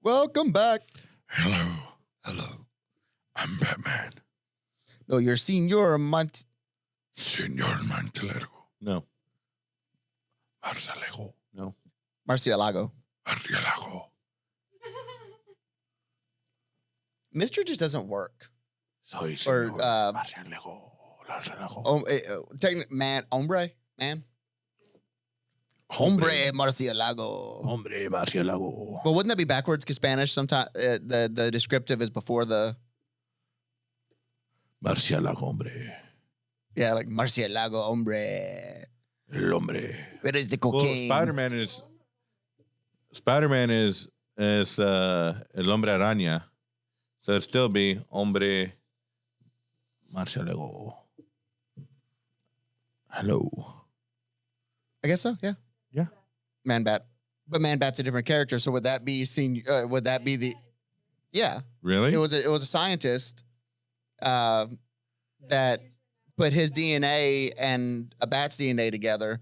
Welcome back. Hello. Hello. I'm Batman. No, you're Senor Senor Montclair. No. Murcielago. No. Murcielago. Murcielago. Mr. just doesn't work. Soy Or, Senor Murcielago. Man, hombre, man. Hombre Murcielago. Hombre Murcielago. Well, wouldn't that be backwards? Because Spanish sometimes the descriptive is before the Murcielago, hombre. yeah, like Murcielago, hombre. El hombre. Where is the Well, cocaine? Spider-Man is el hombre araña. So it'd still be hombre Murcielago. Hello. I guess so. Yeah. Yeah. Man Bat, but Man Bat's a different character. So would that be would that be the? Yeah. Really? It was a scientist that put his DNA and a bat's DNA together,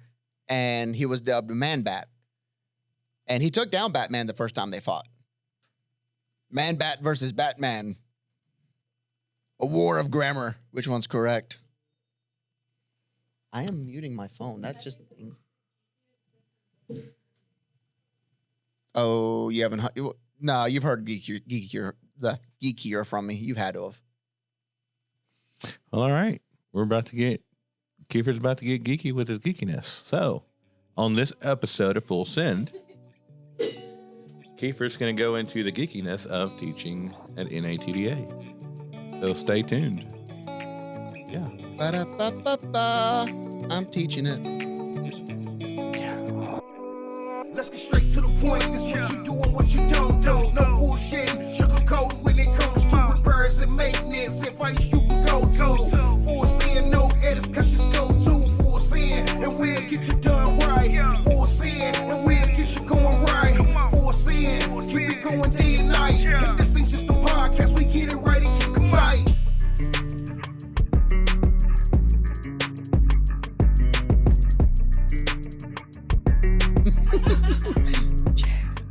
and he was dubbed Man Bat. And he took down Batman the first time they fought. Man Bat versus Batman. A war of grammar. Which one's correct? I am muting my phone. That's just. Oh, you haven't. No, you've heard geekier from me. You've had to have. All right. Kiefer's about to get geeky with his geekiness. So, on this episode of Full Send, Kiefer's going to go into the geekiness of teaching at NATDA. So, stay tuned. Yeah. Ba-da-ba-ba-ba. I'm teaching it. Let's get straight to the point. This what you do and what you don't do. No bullshit, sugarcoat when it comes to repairs and maintenance. Advice you can go to. Full sin, no edits, cause just go to full sin. And we'll get you done right. Full sin, and we'll get you going right. Full sin, keep it going day and night. And this ain't just a podcast, we get it right and keep it tight.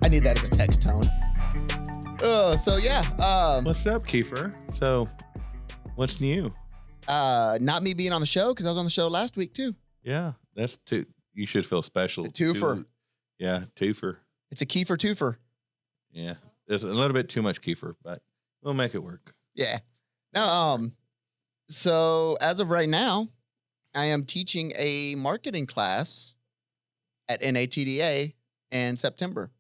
I need that as a text tone. So yeah. What's up, Kiefer? So, what's new? Not me being on the show because I was on the show last week too. Yeah, that's two. You should feel special. It's a twofer. Yeah, twofer. It's a Kiefer twofer. Yeah, there's a little bit too much Kiefer, but we'll make it work. Yeah. Now, so as of right now, I am teaching a marketing class at NATDA in September.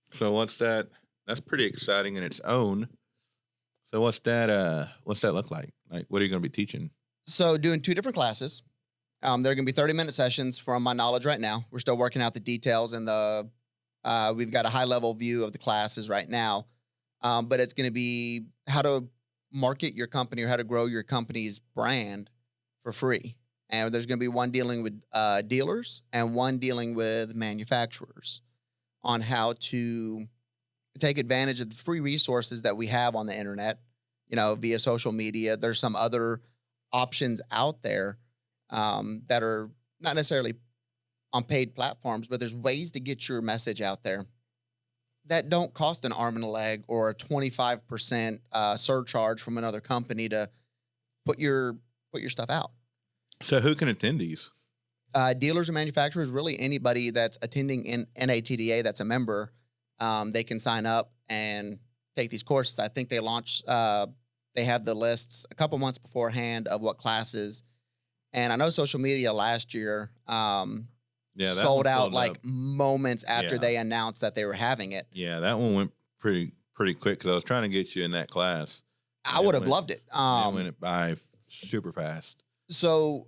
So what's that? That's pretty exciting in its own. So what's that look like? Like, what are you going to be teaching? So doing two different classes. They're going to be 30-minute sessions from my knowledge right now. We're still working out the details and we've got a high-level view of the classes right now. But it's going to be how to market your company or how to grow your company's brand for free. And there's going to be one dealing with dealers and one dealing with manufacturers on how to take advantage of the free resources that we have on the internet, via social media. There's some other options out there that are not necessarily on paid platforms, but there's ways to get your message out there that don't cost an arm and a leg or a 25% surcharge from another company to put your stuff out. So who can attend these? Dealers and manufacturers, really anybody that's attending in NATDA that's a member, they can sign up and take these courses. I think they have the lists a couple months beforehand of what classes. And I know social media last year sold out like moments after they announced that they were having it. Yeah, that one went pretty quick because I was trying to get you in that class. I would have loved it. It went by super fast. So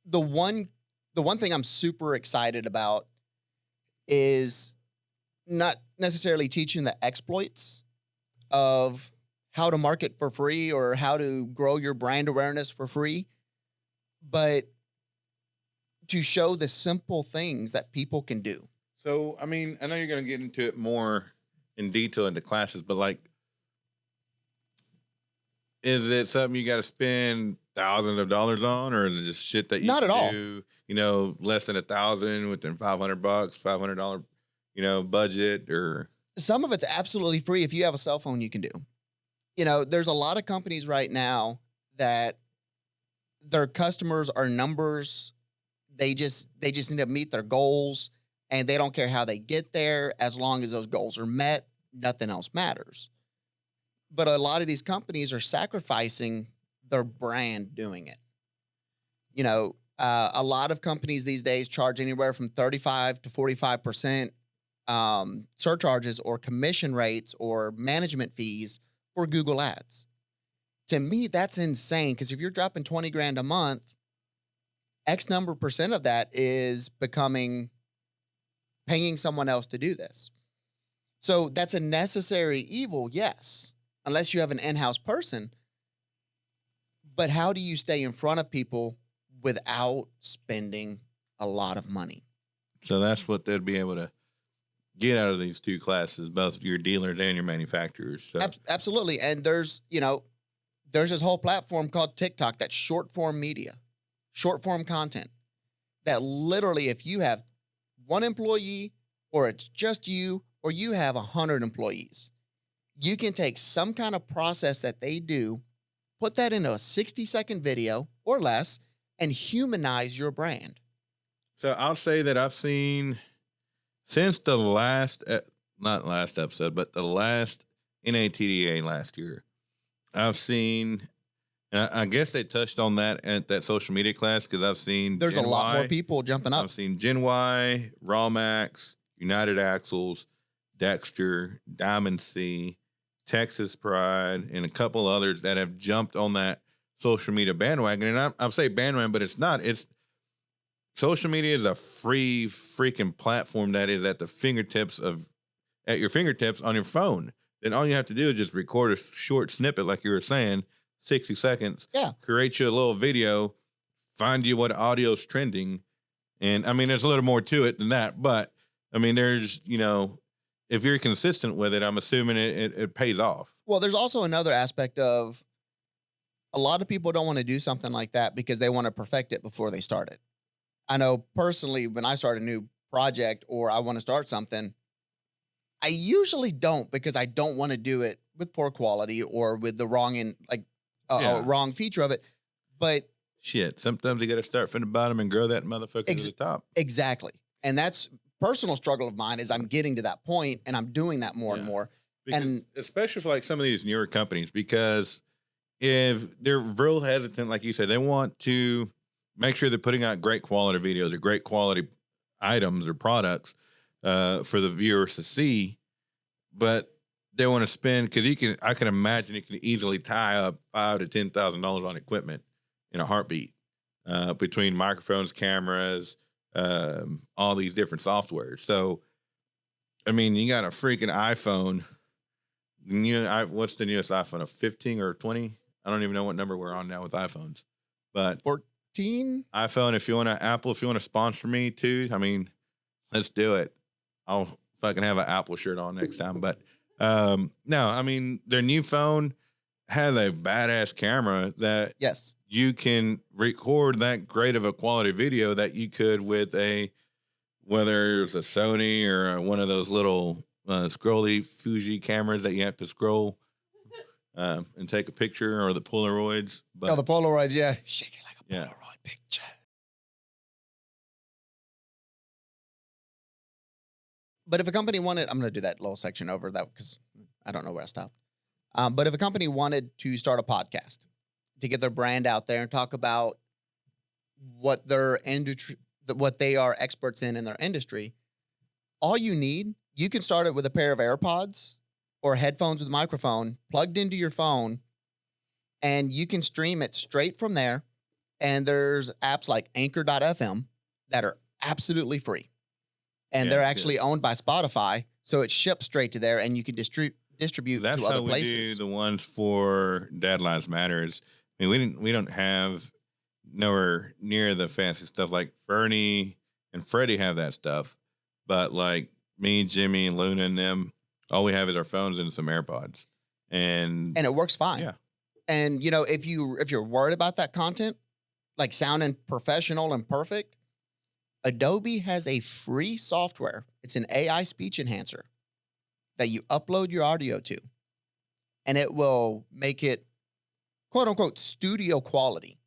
the one thing I'm super excited about is not necessarily teaching the exploits of how to market for free or how to grow your brand awareness for free, but to show the simple things that people can do. So, I mean, I know you're going to get into it more in detail into classes, but like, is it something you got to spend thousands of dollars on, or is it just shit that you Not at all. do, less than $1,000 within $500, $500, budget, or Some of it's absolutely free. If you have a cell phone, you can do. You know, there's a lot of companies right now that their customers are numbers. They just need to meet their goals, and they don't care how they get there. As long as those goals are met, nothing else matters. But a lot of these companies are sacrificing their brand doing it. You know, a lot of companies these days charge anywhere from 35 to 45% surcharges or commission rates or management fees for Google Ads. To me, that's insane, because if you're dropping 20 grand a month, X number percent of that is becoming paying someone else to do this. So that's a necessary evil, yes, unless you have an in-house person. But how do you stay in front of people without spending a lot of money? So that's what they'd be able to get out of these two classes, both your dealers and your manufacturers. So. Absolutely. And there's this whole platform called TikTok, that's short form media, short form content, that literally, if you have one employee or it's just you or you have 100 employees, you can take some kind of process that they do, put that into a 60-second video or less, and humanize your brand. So I'll say that I've seen since the last, not last episode, but the last NATDA last year, I've seen, I guess they touched on that at that social media class, because I've seen there's Gen a lot Y, more people jumping up. I've seen Gen Y, Raw Max, United Axles, Dexter, Diamond C, Texas Pride, and a couple others that have jumped on that social media bandwagon. And I'll say bandwagon, but it's not. It's social media is a free freaking platform that is at your fingertips on your phone. Then all you have to do is just record a short snippet, like you were saying, 60 seconds. Yeah. Create you a little video, find you what audio's trending. And I mean, there's a little more to it than that, but I mean, there's, if you're consistent with it, I'm assuming it pays off. Well, there's also another aspect of a lot of people don't want to do something like that because they want to perfect it before they start it. I know personally, when I start a new project or I want to start something, I usually don't, because I don't want to do it with poor quality or with the wrong wrong feature of it. But shit, sometimes you got to start from the bottom and grow that motherfucker to the top. Exactly. And that's personal struggle of mine, is I'm getting to that point and I'm doing that more and more. Because, and especially for like some of these newer companies, because if they're real hesitant, like you said, they want to make sure they're putting out great quality videos or great quality items or products for the viewers to see, but they want to spend, because I can imagine you can easily tie up $5,000 to $10,000 on equipment in a heartbeat, between microphones, cameras, all these different softwares. So, I mean, you got a freaking iPhone. What's the newest iPhone? A 15 or 20? I don't even know what number we're on now with iPhones, but 14 iPhone. If you want to sponsor me too, I mean, let's do it. I'll fucking have an Apple shirt on next time. But no, I mean, their new phone has a badass camera that yes, you can record that great of a quality video that you could with whether it's a Sony or one of those little scrolly Fuji cameras that you have to scroll and take a picture, or the Polaroids. But, the Polaroids, yeah. Shake it like a Polaroid picture. But if a company wanted, I'm going to do that little section over that because I don't know where I stopped. But if a company wanted to start a podcast to get their brand out there and talk about what their industry, what they are experts in their industry, all you can start it with a pair of AirPods or headphones with a microphone plugged into your phone, and you can stream it straight from there. And there's apps like Anchor.fm that are absolutely free. And they're actually owned by Spotify, so it ships straight to there, and you can distribute to other places. That's how we do the ones for Dad Lives Matters. I mean, we don't have nowhere near the fancy stuff like Fernie and Freddie have that stuff, but like me, Jimmy, and Luna, and them, all we have is our phones and some AirPods, and it works fine. Yeah. And if you're worried about that content, like sounding professional and perfect, Adobe has a free software. It's an AI speech enhancer that you upload your audio to, and it will make it quote unquote studio quality.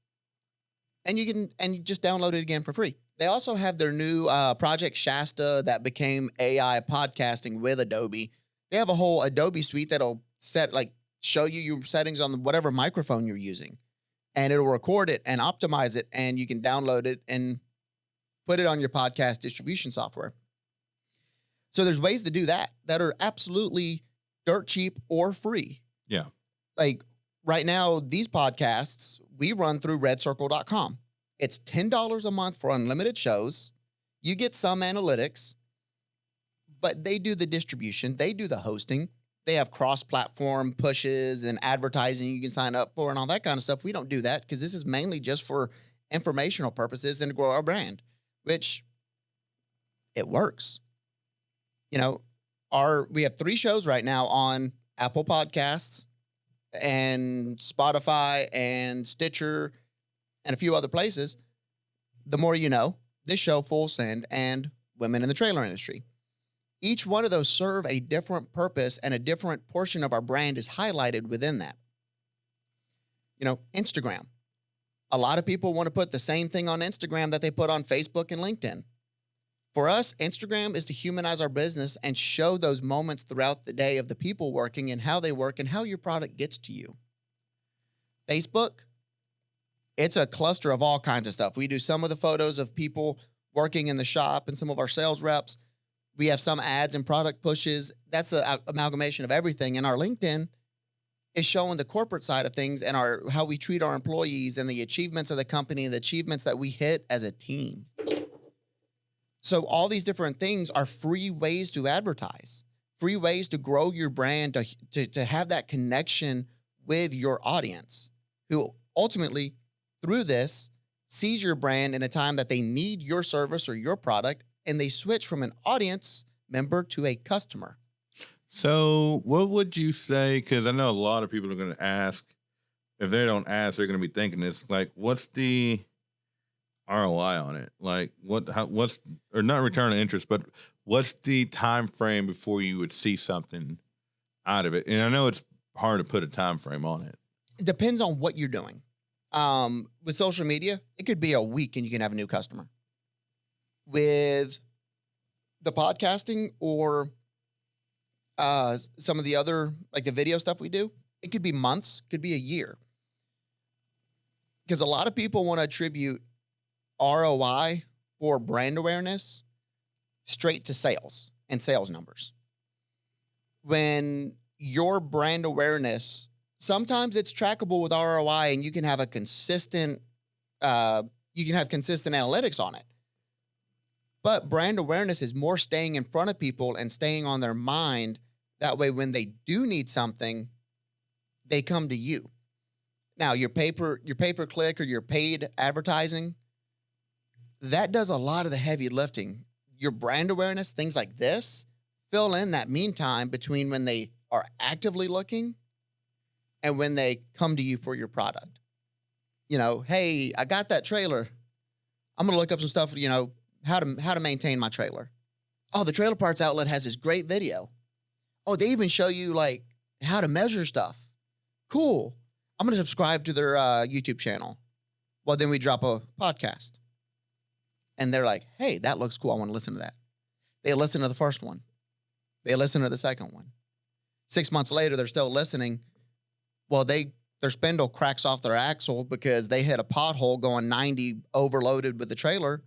And you just download it again for free. They also have their new Project Shasta that became AI podcasting with Adobe. They have a whole Adobe suite that'll show you your settings on whatever microphone you're using, and it'll record it and optimize it, and you can download it and put it on your podcast distribution software. So there's ways to do that are absolutely dirt cheap or free. Yeah. Like right now, these podcasts, we run through redcircle.com. It's $10 a month for unlimited shows. You get some analytics, but they do the distribution. They do the hosting. They have cross-platform pushes and advertising you can sign up for and all that kind of stuff. We don't do that because this is mainly just for informational purposes and to grow our brand, which it works. You know, we have 3 shows right now on Apple Podcasts and Spotify and Stitcher and a few other places. The More You Know, this show, Full Send, and Women in the Trailer Industry. Each one of those serve a different purpose, and a different portion of our brand is highlighted within that. You know, Instagram. A lot of people want to put the same thing on Instagram that they put on Facebook and LinkedIn. For us, Instagram is to humanize our business and show those moments throughout the day of the people working and how they work and how your product gets to you. Facebook, it's a cluster of all kinds of stuff. We do some of the photos of people working in the shop and some of our sales reps. We have some ads and product pushes. That's an amalgamation of everything. And our LinkedIn is showing the corporate side of things and how we treat our employees and the achievements of the company and the achievements that we hit as a team. So all these different things are free ways to advertise, free ways to grow your brand, to have that connection with your audience, who ultimately, through this, sees your brand in a time that they need your service or your product, and they switch from an audience member to a customer. So what would you say? Because I know a lot of people are going to ask. If they don't ask, they're going to be thinking this. Like, what's the ROI on it? Like, what's or not return on interest, but what's the time frame before you would see something out of it? And I know it's hard to put a time frame on it. It depends on what you're doing. With social media, it could be a week and you can have a new customer. With the podcasting or some of the other, like the video stuff we do, it could be months, could be a year. Because a lot of people want to attribute ROI for brand awareness straight to sales and sales numbers. When your brand awareness, sometimes it's trackable with ROI and you can have consistent analytics on it. But brand awareness is more staying in front of people and staying on their mind. That way, when they do need something, they come to you. Now, your pay-per-click or your paid advertising, that does a lot of the heavy lifting. Your brand awareness, things like this, fill in that meantime between when they are actively looking and when they come to you for your product. You know, hey, I got that trailer. I'm going to look up some stuff, you know, how to maintain my trailer. Oh, the Trailer Parts Outlet has this great video. Oh, they even show you like how to measure stuff. Cool. I'm going to subscribe to their YouTube channel. Well, then we drop a podcast. And they're like, hey, that looks cool. I want to listen to that. They listen to the first one. They listen to the second one. 6 months later, they're still listening. Well, their spindle cracks off their axle because they hit a pothole going 90 overloaded with the trailer.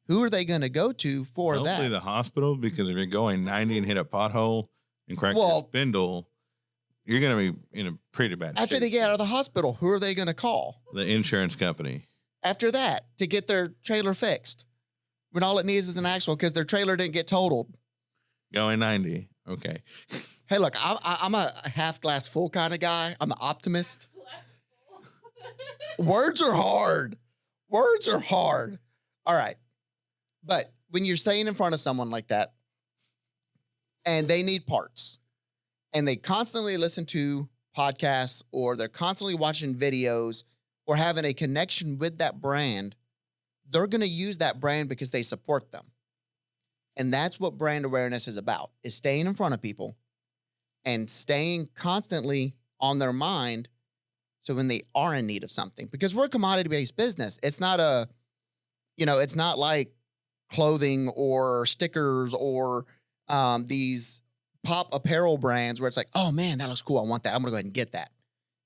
Who are they going to go to for that? Hopefully the hospital, because if you're going 90 and hit a pothole and crack your spindle, you're going to be in a pretty bad shape. After they get out of the hospital, who are they going to call? The insurance company. After that, to get their trailer fixed. When all it needs is an axle because their trailer didn't get totaled. Going 90. Okay. Hey, look, I'm a half glass full kind of guy. I'm an optimist. Words are hard. Words are hard. All right. But when you're staying in front of someone like that and they need parts and they constantly listen to podcasts or they're constantly watching videos or having a connection with that brand, they're going to use that brand because they support them. And that's what brand awareness is about, is staying in front of people and staying constantly on their mind. So when they are in need of something, because we're a commodity-based business, it's not it's not like clothing or stickers or these pop apparel brands where it's like, oh man, that looks cool. I want that. I'm gonna go ahead and get that.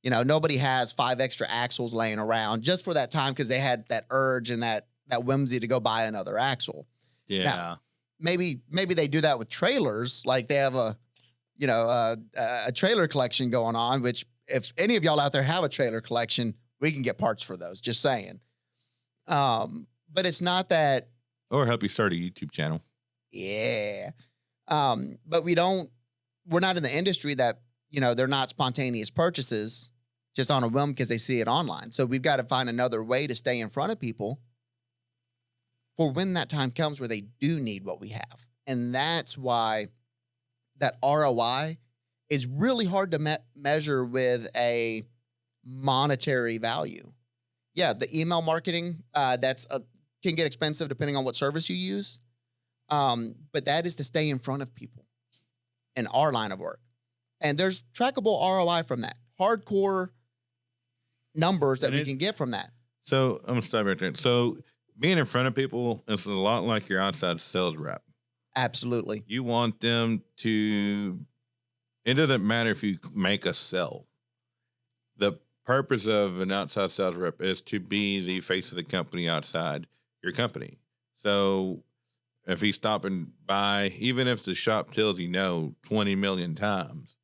Nobody has 5 extra axles laying around just for that time because they had that urge and that whimsy to go buy another axle. Yeah. Now, maybe they do that with trailers, like they have a trailer collection going on, which if any of y'all out there have a trailer collection, we can get parts for those, just saying. But it's not that. Or help you start a YouTube channel. Yeah. But we're not in the industry that, they're not spontaneous purchases just on a whim because they see it online. So we've got to find another way to stay in front of people for when that time comes where they do need what we have. And that's why that ROI is really hard to measure with a monetary value. Yeah, the email marketing, can get expensive depending on what service you use. But that is to stay in front of people in our line of work. And there's trackable ROI from that. Hardcore numbers that we can get from that. So I'm going to stop right there. So being in front of people is a lot like your outside sales rep. Absolutely. You want them to, it doesn't matter if you make a sell. The purpose of an outside sales rep is to be the face of the company outside your company. So if he's stopping by, even if the shop tells you no 20 million times,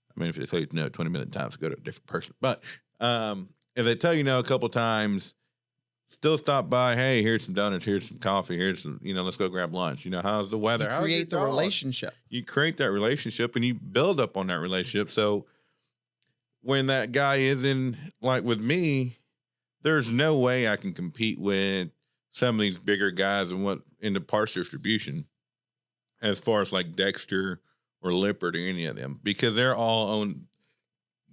I mean, if they tell you no 20 million times, go to a different person. But if they tell you no a couple times, still stop by. Hey, here's some donuts. Here's some coffee. Here's some, let's go grab lunch. How's the weather? You create the relationship. You create that relationship and you build up on that relationship. So when that guy is in, like with me, there's no way I can compete with some of these bigger guys in the parts distribution as far as like Dexter or Lippert or any of them, because they own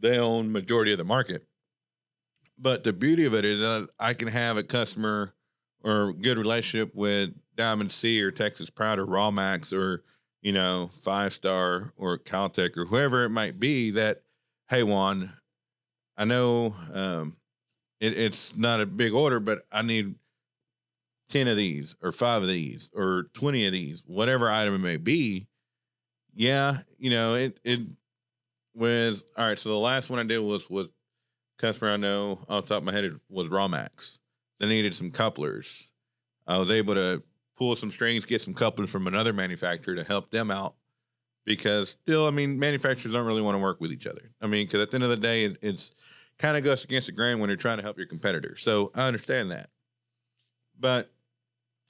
majority of the market. But the beauty of it is I can have a customer or good relationship with Diamond C or Texas Pride or Raw Max or, 5-Star or Caltech or whoever it might be that, hey, Juan, I know it's not a big order, but I need 10 of these or 5 of these or 20 of these, whatever item it may be. Yeah, it was all right. So the last one I did was customer I know off the top of my head was Raw Max. They needed some couplers. I was able to pull some strings, get some couplers from another manufacturer to help them out because still, manufacturers don't really want to work with each other. Because at the end of the day, it's kind of goes against the grain when you're trying to help your competitor. So I understand that. But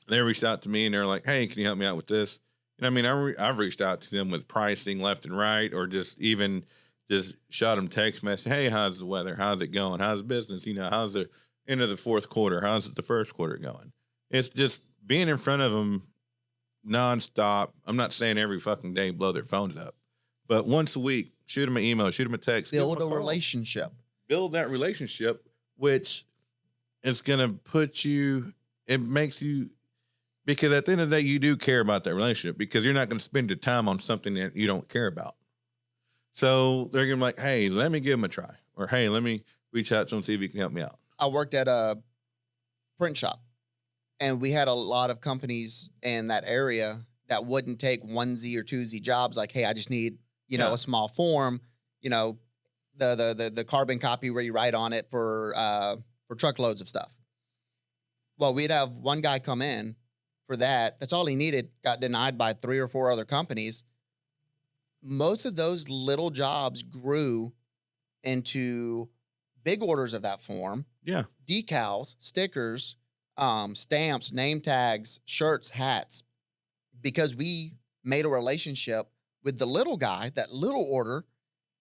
they reached out to me and they're like, hey, can you help me out with this? And I've reached out to them with pricing left and right, or just shot them text message. Hey, how's the weather? How's it going? How's business? How's the end of the fourth quarter? How's the first quarter going? It's just being in front of them nonstop. I'm not saying every fucking day blow their phones up, but once a week, shoot them an email, shoot them a text. Build a relationship. Build that relationship, which is going to put you, it makes you, because at the end of the day, you do care about that relationship because you're not going to spend your time on something that you don't care about. So they're going to be like, hey, let me give them a try. Or, hey, let me reach out to them and see if you can help me out. I worked at a print shop, and we had a lot of companies in that area that wouldn't take onesie or twosie jobs. Like, hey, I just need, a small form, the carbon copy where you write on it for truckloads of stuff. Well, we'd have one guy come in for that. That's all he needed. Got denied by 3 or 4 other companies. Most of those little jobs grew into big orders of that form. Yeah. Decals, stickers, stamps, name tags, shirts, hats, because we made a relationship with the little guy, that little order.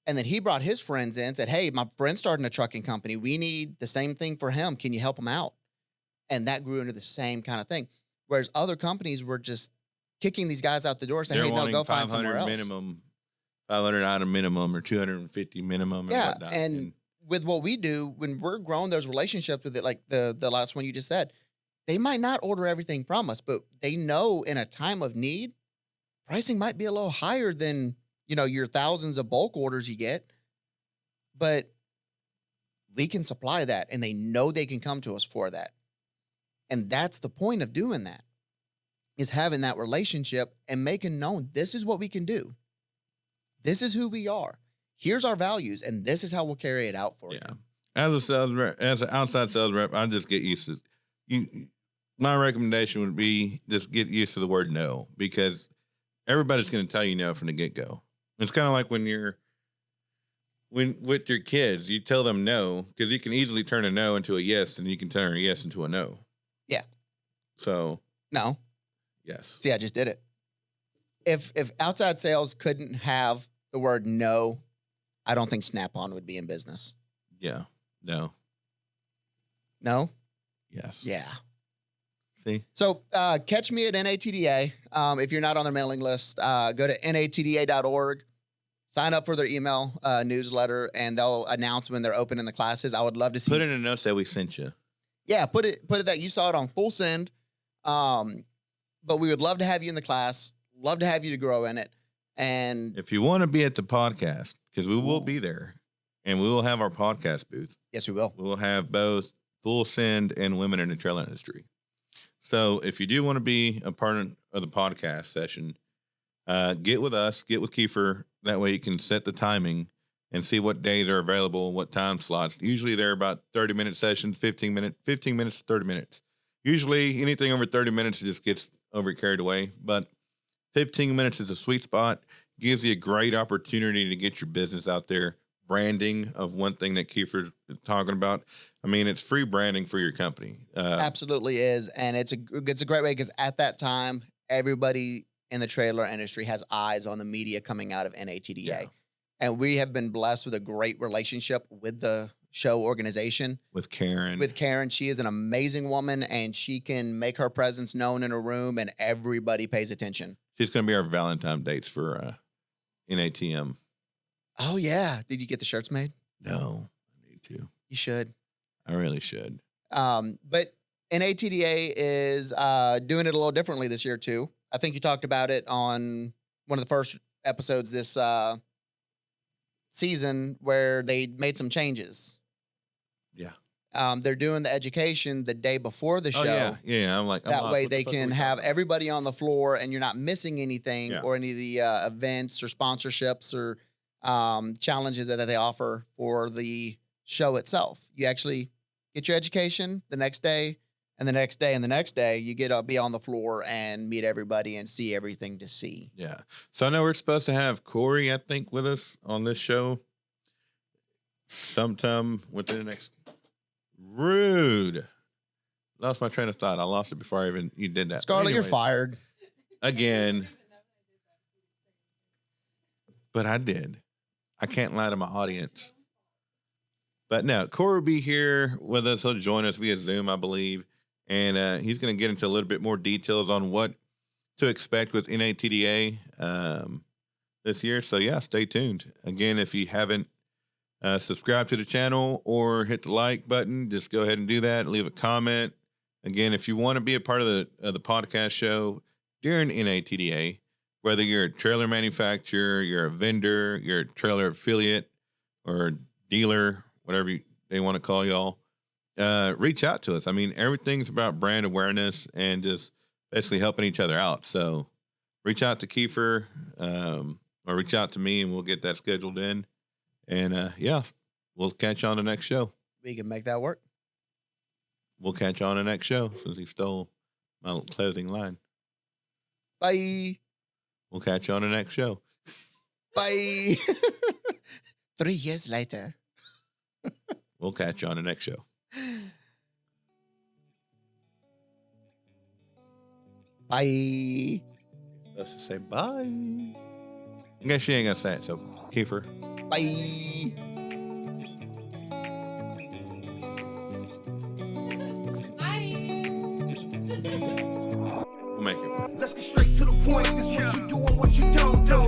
And then he brought his friends in, said, hey, my friend's starting a trucking company. We need the same thing for him. Can you help him out? And that grew into the same kind of thing. Whereas other companies were just kicking these guys out the door saying, hey, no, go find somewhere else. Minimum, 500 item minimum or 250 minimum. Or whatnot. And with what we do, when we're growing those relationships with it, like the last one you just said, they might not order everything from us, but they know in a time of need, pricing might be a little higher than, your thousands of bulk orders you get, but we can supply that and they know they can come to us for that. And that's the point of doing that, is having that relationship and making known this is what we can do. This is who we are. Here's our values, and this is how we'll carry it out for you. As a sales rep, as an outside sales rep, I just get used to you. My recommendation would be just get used to the word no, because everybody's going to tell you no from the get go. It's kind of like when with your kids, you tell them no, because you can easily turn a no into a yes, and you can turn a yes into a no. Yeah. So no. Yes. See, I just did it. If outside sales couldn't have the word no, I don't think Snap-on would be in business. Yeah. No. No? Yes. Yeah. See? So catch me at NATDA. If you're not on their mailing list, go to natda.org, sign up for their email newsletter, and they'll announce when they're opening the classes. I would love to see. Put in a note that we sent you. Yeah, put it that you saw it on full send. But we would love to have you in the class. Love to have you to grow in it. And if you want to be at the podcast, because we will be there, and we will have our podcast booth. Yes, we will. We will have both full send and women in the trailer industry. So if you do want to be a part of the podcast session, get with us, get with Kiefer. That way you can set the timing and see what days are available, what time slots. Usually they're about 30-minute sessions, 15 minutes, 30 minutes. Usually anything over 30 minutes just gets over carried away, but 15 minutes is a sweet spot. Gives you a great opportunity to get your business out there. Branding of one thing that Kiefer's talking about. I mean, it's free branding for your company. Absolutely is. And it's a great way, because at that time, everybody in the trailer industry has eyes on the media coming out of NATDA. Yeah. And we have been blessed with a great relationship with the show organization. With Karen. She is an amazing woman, and she can make her presence known in a room, and everybody pays attention. She's going to be our Valentine dates for NATM. Oh, yeah. Did you get the shirts made? No, I need to. You should. I really should. But NATDA is doing it a little differently this year, too. I think you talked about it on one of the first episodes this season, where they made some changes. Yeah. They're doing the education the day before the show. Oh, yeah. I'm like, that way they can have everybody on the floor, and you're not missing anything, Yeah. or any of the events or sponsorships or challenges that they offer for the show itself. You actually get your education the next day, and the next day, and the next day. You get to be on the floor and meet everybody and see everything to see. Yeah. So I know we're supposed to have Corey, I think, with us on this show sometime within the next. Rude. Lost my train of thought. I lost it before you did that. Scarlett, you're fired. Again. But I did. I can't lie to my audience. But no, Corey will be here with us. He'll join us via Zoom, I believe. And he's going to get into a little bit more details on what to expect with NATDA this year. So, yeah, stay tuned. Again, if you haven't subscribed to the channel or hit the like button, just go ahead and do that. Leave a comment. Again, if you want to be a part of the podcast show during NATDA, whether you're a trailer manufacturer, you're a vendor, you're a trailer affiliate or dealer, whatever they want to call y'all, reach out to us. I mean, everything's about brand awareness and just basically helping each other out. So reach out to Kiefer or reach out to me, and we'll get that scheduled in. And yeah, we'll catch you on the next show. We can make that work. We'll catch you on the next show, since he stole my clothing line. Bye. We'll catch you on the next show. Bye. 3 years later. We'll catch you on the next show. Bye. Supposed to say bye. I guess she ain't gonna say it. So, Kiefer. Bye. We'll make it. Let's get straight to the point. This what you do and what you don't do.